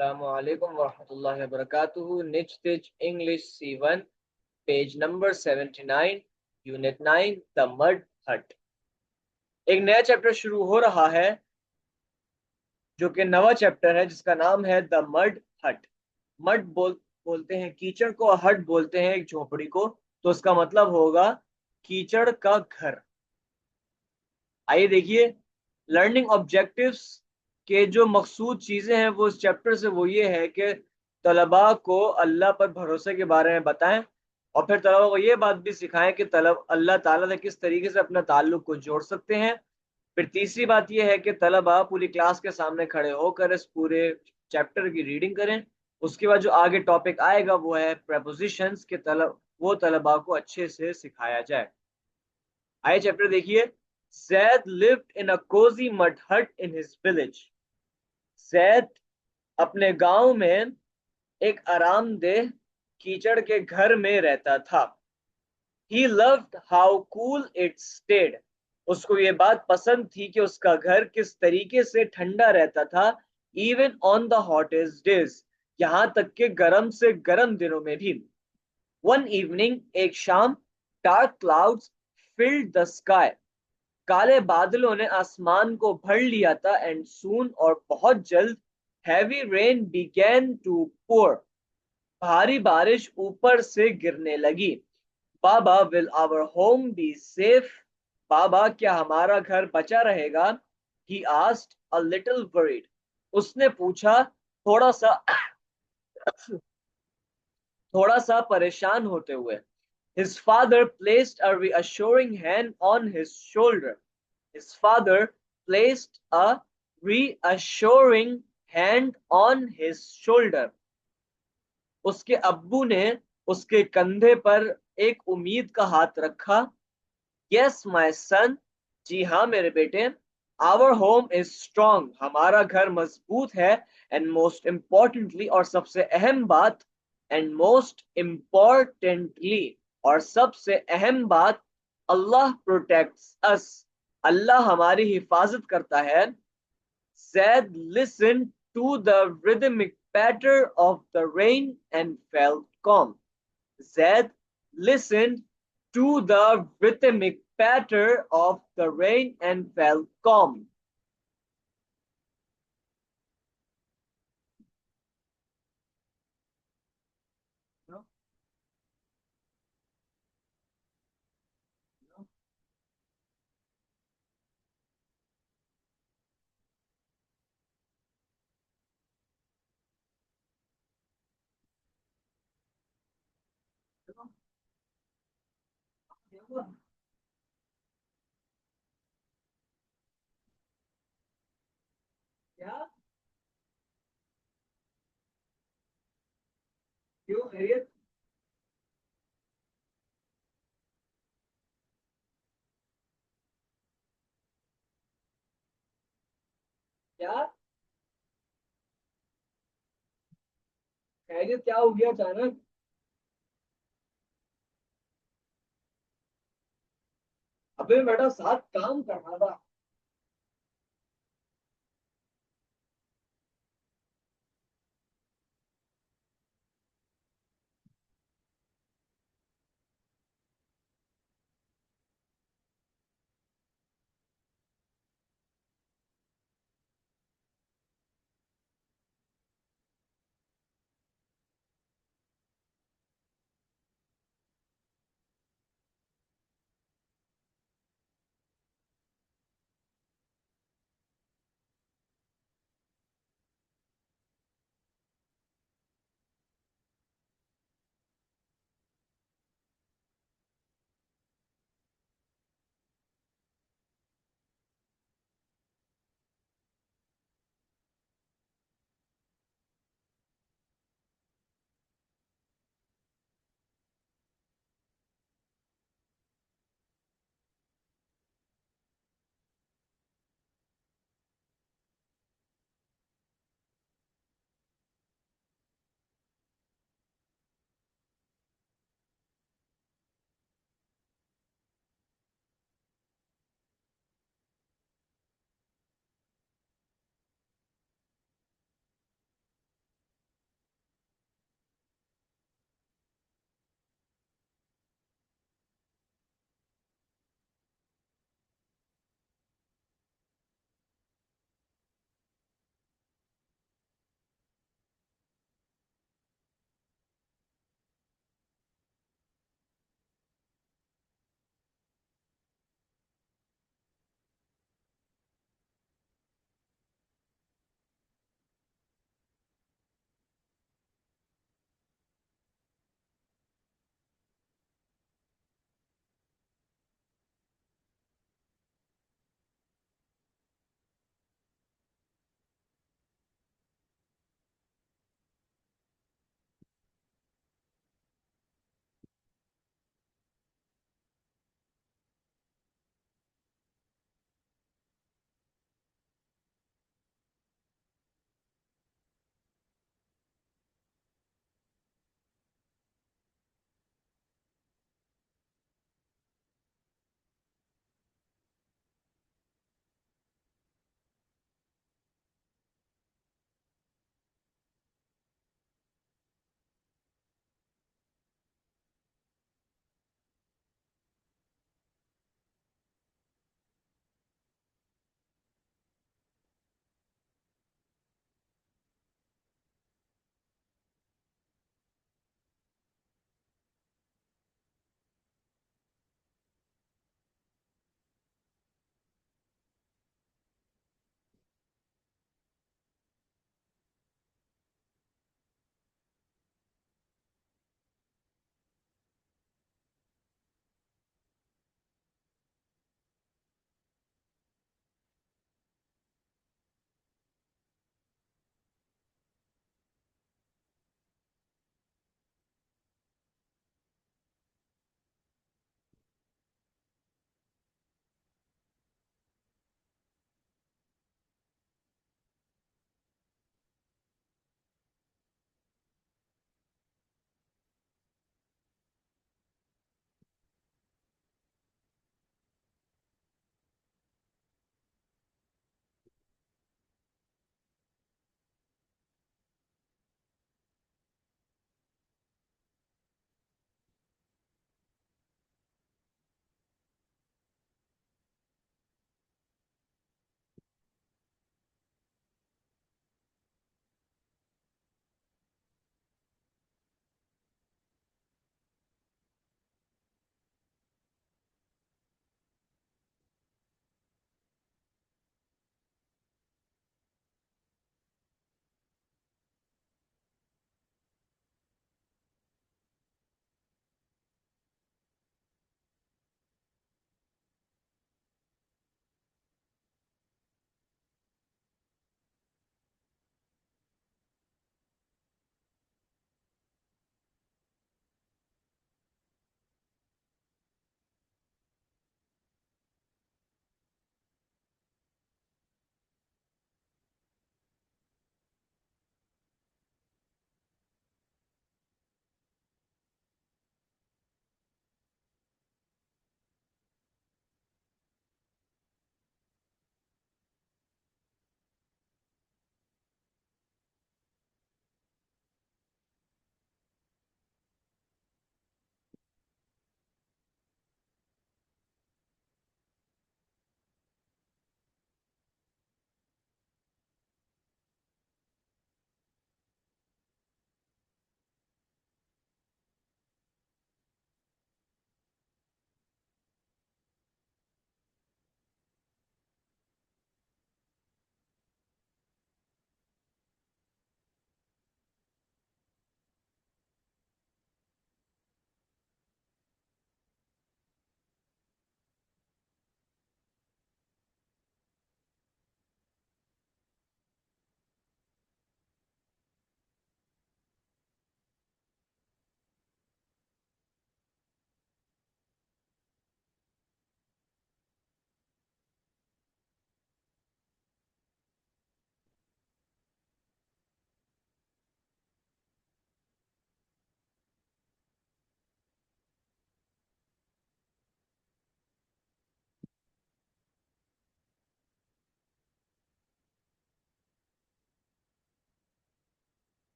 Assalamualaikum warahmatullahi wabarakatuh. NIJTIJ English C1, page number 79, Unit 9, The Mud Hut. एक नया chapter शुरू हो रहा है जो कि नवा चैप्टर है जिसका नाम है द मड हट. मड बोलते हैं कीचड़ को, हट बोलते हैं एक झोपड़ी को, तो उसका मतलब होगा कीचड़ का घर. आइए देखिए, लर्निंग ऑब्जेक्टिव्स के जो मकसूद चीजें हैं वो इस चैप्टर से वो ये है कि तलबा को अल्लाह पर भरोसे के बारे में बताएं और फिर तलबा को ये बात भी सिखाएं कि अल्लाह ताला से किस तरीके से अपना ताल्लुक को जोड़ सकते हैं. फिर तीसरी बात यह है कि तलबा पूरी क्लास के सामने खड़े होकर इस पूरे चैप्टर की रीडिंग करें. उसके बाद जो आगे टॉपिक आएगा वो है प्रेपोजिशंस के वो तलबा को अच्छे से सिखाया जाए. आइए चैप्टर देखिए. Zaid lived in a cozy mud hut in his village. Zaid अपने गांव में एक आरामदेह कीचड़ के घर में रहता था. He loved how cool it stayed. उसको ये बात पसंद थी कि उसका घर किस तरीके से ठंडा रहता था. Even on the hottest days, यहाँ तक के गर्म से गर्म दिनों में भी. One evening, एक शाम, dark clouds filled the sky. काले बादलों ने आसमान को भर लिया था. एंड सून और बहुत जल्द heavy rain began to pour. भारी बारिश ऊपर से गिरने लगी. Baba will our home be safe. बाबा क्या हमारा घर बचा रहेगा? He asked a little worried. उसने पूछा थोड़ा सा परेशान होते हुए. His father placed a reassuring hand on his shoulder. His father placed a reassuring hand on his shoulder. उसके अब्बू ने उसके कंधे पर एक उम्मीद का हाथ रखा. Yes, my son. जी हाँ मेरे बेटे. Our home is strong. हमारा घर मजबूत है. And most importantly, और सबसे अहम बात, and most importantly, और सबसे अहम बात, Allah protects us. अल्लाह हमारी हिफाजत करता है. Zaid listened to the rhythmic patter of the rain and felt calm. Zaid listened to the rhythmic patter of the rain and felt calm. क्या क्यों खैरियत? क्या खैरियत? क्या हो गया अचानक? अबे बेटा साथ काम कर रहा था.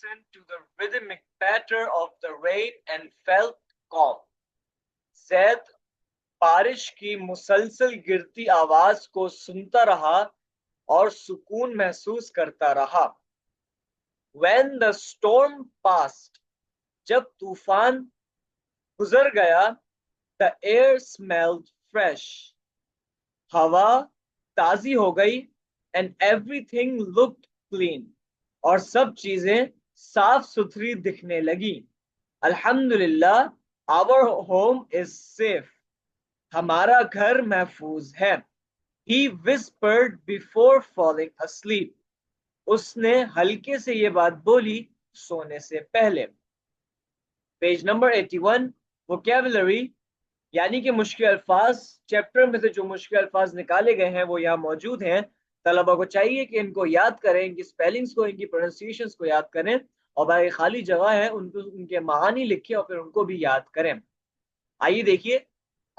listened to the rhythmic patter of the rain and felt calm. ज़ैद बारिश की मुसलसल गिरती आवाज को सुनता रहा और सुकून महसूस करता रहा. When the storm passed, जब तूफान गुजर गया, the air smelled fresh. हवा ताजी हो गई, and everything looked clean. और सब चीजें साफ सुथरी दिखने लगी. Alhamdulillah, our home is safe. हमारा घर महफूज है. He whispered before falling asleep. उसने हल्के से ये बात बोली सोने से पहले. पेज नंबर 81, वोकैबुलरी यानी कि मुश्किल अल्फाज. चैप्टर में से जो मुश्किल अल्फाज निकाले गए हैं वो यहाँ मौजूद हैं. तलबा को चाहिए कि इनको याद करें, इनकी स्पेलिंग्स को, इनकी प्रोनाउंसिएशंस को याद करें, और बाकी खाली जगह है उनको उनके मानी लिखें और फिर उनको भी याद करें. आइए देखिए.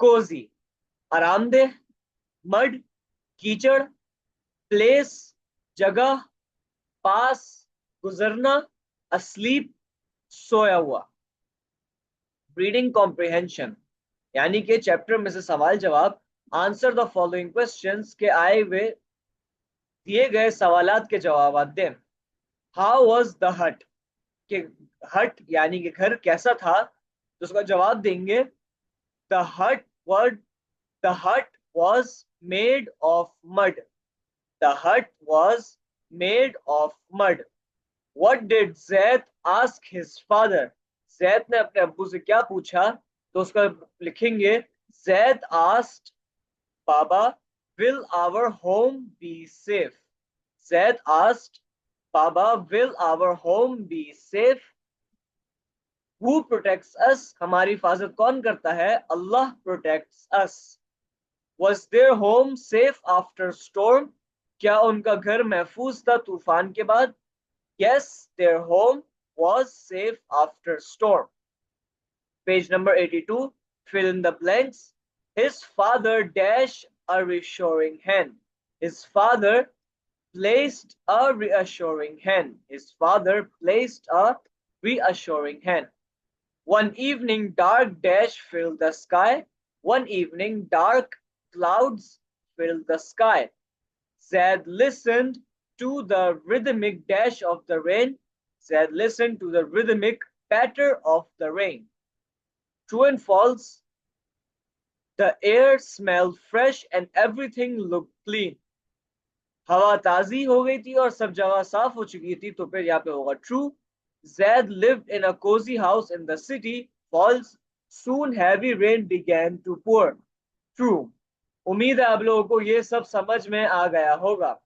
कोजी आरामदेह, मड कीचड़, प्लेस जगह, पास गुजरना, अस्लीप सोया हुआ. रीडिंग कॉम्प्रिहेंशन यानी कि चैप्टर में से सवाल जवाब. आंसर द फॉलोइंग क्वेश्चंस के आए हुए दिए गए सवालात के जवाब दें. हाउ वाज द हट, कि हट यानी कि घर कैसा था, तो उसका जवाब देंगे द हट was made of mud. The hut was made of mud. What did Zaid ask his father? Zaid ने अपने अब्बू से क्या पूछा, तो उसका लिखेंगे Zaid asked Baba, will our home be safe? Zaid asked Baba, will our home be safe? Who protects us? हमारी हिफाजत कौन करता है? Allah protects us. Was their home safe after storm? क्या उनका घर महफूज था तूफान के बाद? Yes, their home was safe after storm. Page number 82, fill in the blanks. His father dashed a reassuring hand. His father placed a reassuring hand. His father placed a reassuring hand. One evening, dark dash filled the sky. One evening, dark clouds filled the sky. Zaid listened to the rhythmic dash of the rain. Zaid listened to the rhythmic patter of the rain. True and false. The air smelled fresh and everything looked clean. हवा ताजी हो गई थी और सब जगह साफ हो चुकी थी, तो फिर यहाँ पे होगा true. Zaid lived in a cozy house in the city. False. Soon heavy rain began to pour. True. उम्मीद है आप लोगों को ये सब समझ में आ गया होगा.